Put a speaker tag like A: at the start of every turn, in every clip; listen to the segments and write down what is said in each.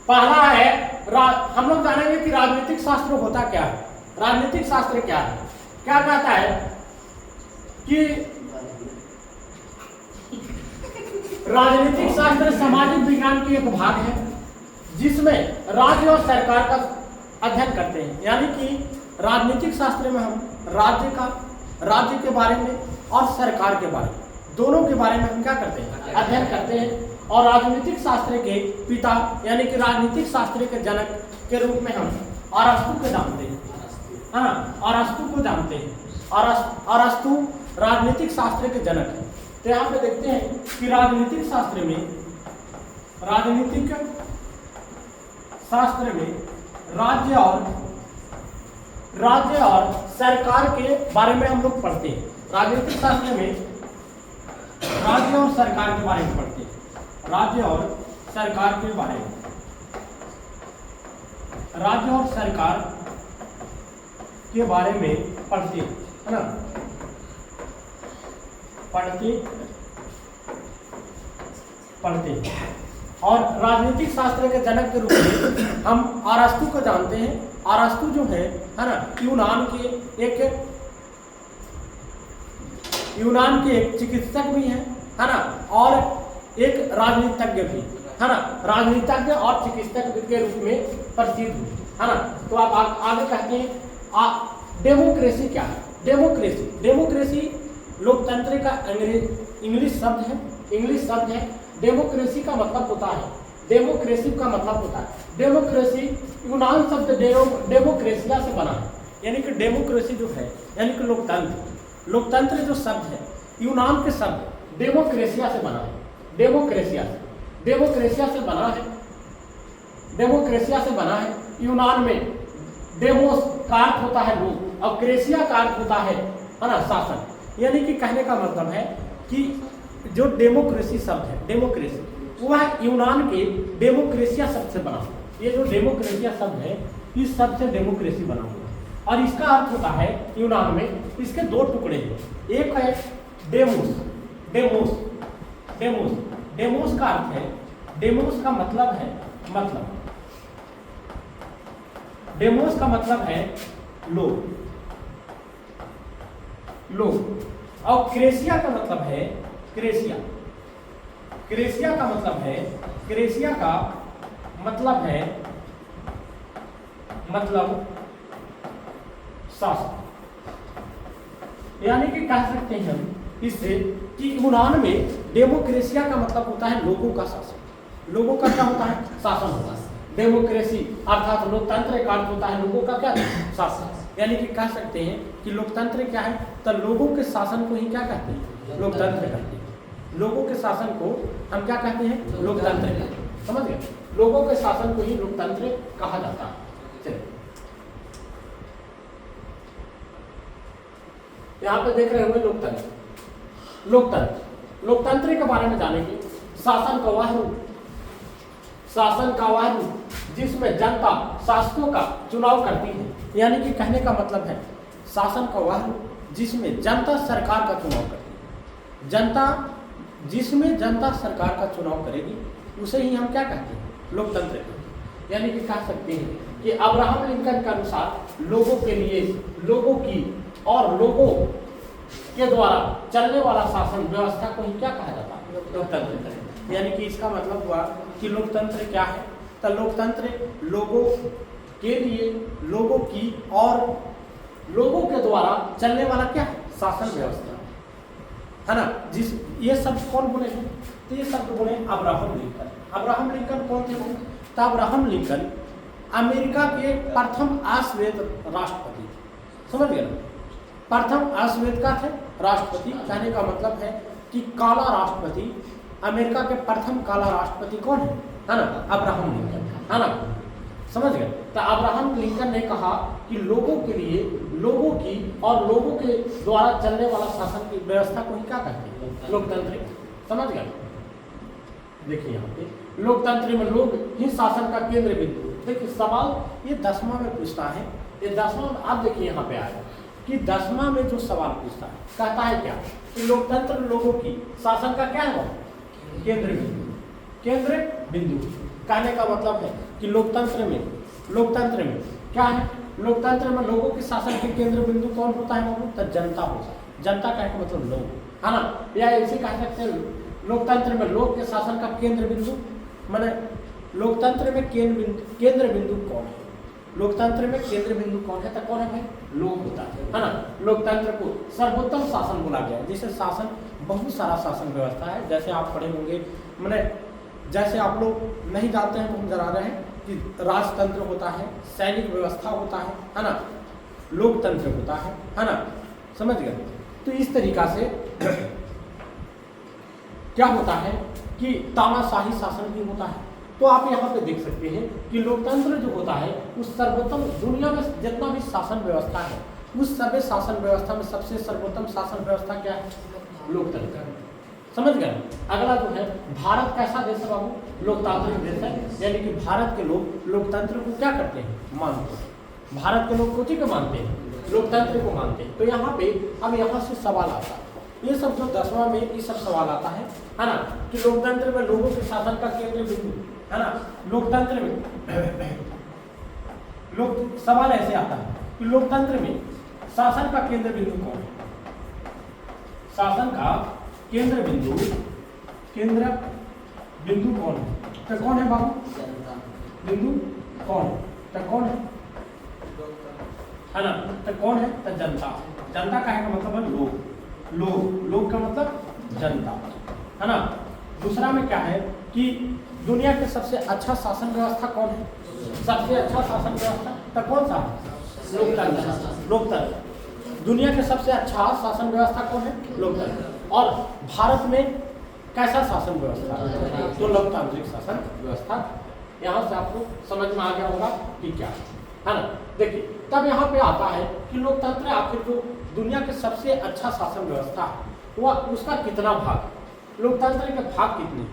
A: पहला है हम लोग जानेंगे कि राजनीतिक शास्त्र होता क्या है। राजनीतिक शास्त्र क्या है? क्या कहता है कि राजनीतिक शास्त्र सामाजिक विज्ञान की एक भाग है जिसमें राज्य और सरकार का अध्ययन करते हैं। यानी कि राजनीतिक शास्त्र में हम राज्य के बारे में और सरकार के बारे में, दोनों के बारे में हम क्या करते हैं? अध्ययन करते हैं। और राजनीतिक शास्त्र के पिता यानी कि राजनीतिक शास्त्र के जनक के रूप में हम अरस्तु को जानते हैं। अरस्तु को जानते हैं। अरस्तु राजनीतिक शास्त्र के जनक हैं। तो यहाँ पे देखते हैं कि राजनीतिक शास्त्र में राज्य और सरकार के बारे में हम लोग पढ़ते हैं। राजनीतिक शास्त्र में राज्य और सरकार के बारे में पढ़ते हैं। राज्य और सरकार के बारे में, राज्य और सरकार के बारे में पढ़ते हैं, है ना? पढ़ते और राजनीतिक शास्त्र के जनक के रूप में हम अरस्तु को जानते हैं। अरस्तु जो है ना, यूनान के एक चिकित्सक भी हैं, है ना, और एक राजनीतिज्ञ भी, है ना। राजनीतिज्ञ और चिकित्सक के रूप में प्रसिद्ध हुए, है ना। तो आप आगे कहते हैं डेमोक्रेसी क्या है? डेमोक्रेसी लोकतंत्र का इंग्लिश शब्द है। डेमोक्रेसी का मतलब होता है, डेमोक्रेसी यूनान शब्द डेमोक्रेसिया से बना है। यानी कि डेमोक्रेसी जो है, यानी कि लोकतंत्र जो शब्द है यूनान के शब्द डेमोक्रेसिया से बना है। डेमोक्रेसिया से बना है। यूनान में डेमोस का अर्थ होता है लोग और क्रेसिया का अर्थ होता है ना, शासन। यानी कि कहने का मतलब है कि जो डेमोक्रेसी शब्द है, डेमोक्रेसी वह यूनान के डेमोक्रेसिया शब्द से बना हुआ। ये जो डेमोक्रेसिया शब्द है इस शब्द से डेमोक्रेसी बना हुआ है। और इसका अर्थ होता है यूनान में, इसके दो टुकड़े हैं। एक है डेमोस का अर्थ है, डेमोस का मतलब है लोग। और क्रेसिया का मतलब है क्रेसिया का मतलब शासन। यानी कि कह सकते हैं हम इससे कि यूनान में डेमोक्रेसिया का मतलब होता है लोगों का शासन। लोगों का क्या होता है? शासन होता है। डेमोक्रेसी अर्थात लोकतंत्र का अर्थ होता है लोगों का क्या? शासन। यानी कि कह सकते हैं कि लोकतंत्र क्या है? तो लोगों के शासन को ही क्या कहते हैं? लोकतंत्र कहते हैं। लोगों के शासन को हम क्या कहते हैं? लोकतंत्र कहते हैं। समझ गए? लोगों के शासन को ही लोकतंत्र कहा जाता है। चलिए यहाँ पे देख रहे होंगे लोकतंत्र के बारे में जानेंगे। शासन का वह रूप जिसमें जनता शासकों का चुनाव करती है। यानी कि कहने का मतलब है शासन का वह रूप जिसमें जनता सरकार का चुनाव करती है। जिसमें जनता सरकार का चुनाव करेगी उसे ही हम क्या कहते हैं? लोकतंत्र कहते हैं। यानी कि कह सकते हैं कि अब्राहम लिंकन के अनुसार लोगों के लिए, लोगों की और लोगों के द्वारा चलने वाला शासन व्यवस्था को ही क्या कहा जाता है? लोकतंत्र। यानी कि इसका मतलब हुआ कि लोकतंत्र क्या है? तो लोकतंत्र लोगों के लिए, लोगों की और लोगों के द्वारा चलने वाला क्या है? शासन व्यवस्था, है ना। ये शब्द कौन बोले हैं? तो ये शब्द बोले अब्राहम लिंकन। अब्राहम लिंकन कौन थे? तो अब्राहम लिंकन अमेरिका के प्रथम अश्वेत राष्ट्रपति थे। समझ गए? प्रथम अश्वेत का थे राष्ट्रपति। कहने का मतलब है कि काला राष्ट्रपति, अमेरिका के प्रथम काला राष्ट्रपति कौन है ना? अब्राहम लिंकन, है ना। समझ गए? तो अब्राहम लिंकन ने कहा कि लोगों के लिए, लोगों की और लोगों के द्वारा चलने वाला शासन की व्यवस्था को ही क्या कहते हैं? लोकतंत्र। समझ गए? देखिए यहाँ पे लोकतंत्र में लोग ही शासन का केंद्र बिंदु। देखिए सवाल ये 10वां में पूछता है। ये 10वां में आप देखिए यहाँ पे आएगा कि 10वां में जो सवाल पूछता है कहता है क्या कि लोकतंत्र लोगों की शासन का क्या है? केंद्र बिंदु। कहने का मतलब है कि लोकतंत्र में क्या है, लोकतंत्र में लोगों के शासन के केंद्र बिंदु कौन होता है बाबू? तो जनता होता है। जनता का एक मतलब लोग, है ना, या ऐसे कह सकते हैं लोकतंत्र में लोग के शासन का केंद्र बिंदु, माने लोकतंत्र में केंद्र बिंदु कौन है? लोकतंत्र में केंद्र बिंदु कौन है? तो कौन है भाई? लोग होता है ना। लोकतंत्र को सर्वोत्तम शासन बोला गया है। जैसे शासन, बहुत सारा शासन व्यवस्था है, जैसे आप पढ़े होंगे, मैंने जैसे आप लोग नहीं जानते हैं तो हम जरा रहे हैं कि राजतंत्र होता है, सैनिक व्यवस्था होता है ना, लोकतंत्र होता है ना, समझ गए? तो इस तरीका से क्या होता है कि तानाशाही शासन भी होता है। तो आप यहाँ पे देख सकते हैं कि लोकतंत्र जो होता है उस सर्वोत्तम, दुनिया में जितना भी शासन व्यवस्था है उस सभी शासन व्यवस्था में सबसे सर्वोत्तम शासन व्यवस्था क्या है? लोकतंत्र। समझ गए? अगला जो है, भारत कैसा देश है बाबू? लोकतांत्रिक देश है, यानी कि भारत के लोग लोकतंत्र को क्या करते हैं? मानते हैं। भारत के लोग कोची को मानते हैं? लोकतंत्र को मानते हैं। तो यहाँ पे अब यहाँ से सवाल आता है, ये सब जो 10वां में ये सब सवाल आता है ना, कि लोकतंत्र में लोगों के शासन का केंद्र बिंदु, है ना, लोकतंत्र में लोग सवाल ऐसे आता है कि लोकतंत्र में शासन का केंद्र बिंदु कौन है? शासन का केंद्र बिंदु कौन है? तो कौन है बाबू? बिंदु कौन है? तो कौन है ना, तो कौन है? तो जनता। जनता का है मतलब है लोग का मतलब जनता, है ना। दूसरा में क्या है कि दुनिया के सबसे अच्छा शासन व्यवस्था कौन है? सबसे अच्छा शासन व्यवस्था तो कौन सा है? लोकतंत्र। दुनिया के सबसे अच्छा शासन व्यवस्था कौन है? लोकतंत्र। और भारत में कैसा शासन व्यवस्था? तो लोकतांत्रिक शासन व्यवस्था। यहाँ से आपको समझ में आ गया होगा कि क्या है ना। देखिए, तब यहाँ पे आता है कि लोकतंत्र आखिर जो दुनिया के सबसे अच्छा शासन व्यवस्था है वह उसका कितना भाग? लोकतंत्र के भाग कितने?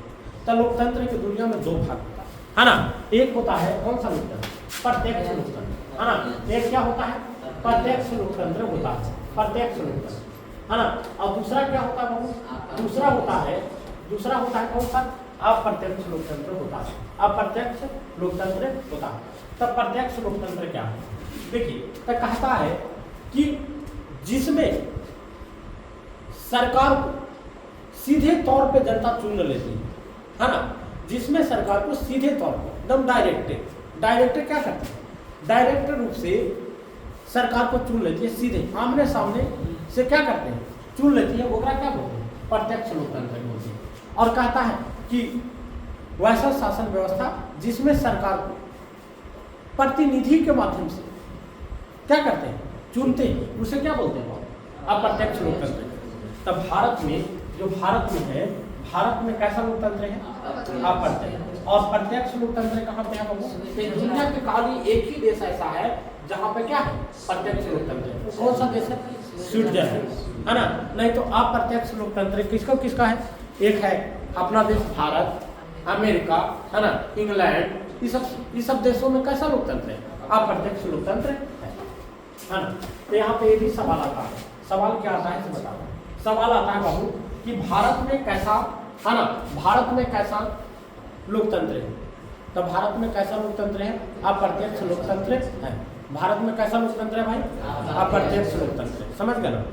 A: तो लोकतंत्र के दुनिया में 2 भाग होता है ना। एक होता है कौन सा लोकतंत्र? प्रत्यक्ष लोकतंत्र, है ना। एक क्या होता है? प्रत्यक्ष लोकतंत्र होता है, प्रत्यक्ष लोकतंत्र, है ना। और दूसरा क्या होता है बाबू? दूसरा होता है कौन सा? अप्रत्यक्ष लोकतंत्र होता है। अप्रत्यक्ष लोकतंत्र होता है। तब प्रत्यक्ष लोकतंत्र क्या है? देखिए, तो कहता है कि जिसमें सरकार को सीधे तौर पे जनता चुन लेती है ना, जिसमें सरकार को सीधे तौर पर एकदम डायरेक्ट क्या करते हैं? डायरेक्ट रूप से सरकार को चुन लेती है, सीधे आमने सामने से क्या करते हैं? चुन लेती है। वो क्या बोलते हैं? प्रत्यक्ष लोकतंत्र बोलते हैं। और कहता है कि वैसा शासन व्यवस्था जिसमें सरकार को प्रतिनिधि के माध्यम से क्या करते हैं? चुनते हैं, उसे क्या बोलते हैं? अप्रत्यक्ष लोकतंत्र। तब भारत में है, भारत में कैसा लोकतंत्र है? अप्रत्यक्ष। और प्रत्यक्ष लोकतंत्र कहाँ पे है बाबू? दुनिया के खाली एक ही देश ऐसा है जहाँ पे क्या है? प्रत्यक्ष लोकतंत्र। कौन सा देश है? स्विट्जरलैंड, है ना। नहीं तो अप्रत्यक्ष लोकतंत्र किसका है? एक है अपना देश भारत, अमेरिका, है ना, इंग्लैंड, ये सब देशों में कैसा लोकतंत्र है? अप्रत्यक्ष लोकतंत्र है ना। तो यहाँ पे ये भी सवाल आता है। सवाल क्या आता है बताओ? सवाल आता है बाबू कि भारत में कैसा, है ना, भारत में कैसा लोकतंत्र है? तो भारत में कैसा लोकतंत्र है? अप्रत्यक्ष लोकतंत्र है। भारत में कैसा लोकतंत्र है भाई? अप्रत्यक्ष लोकतंत्र। समझ गए ना?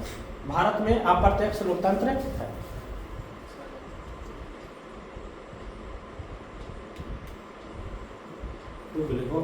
A: भारत में अप्रत्यक्ष लोकतंत्र है। तो देखो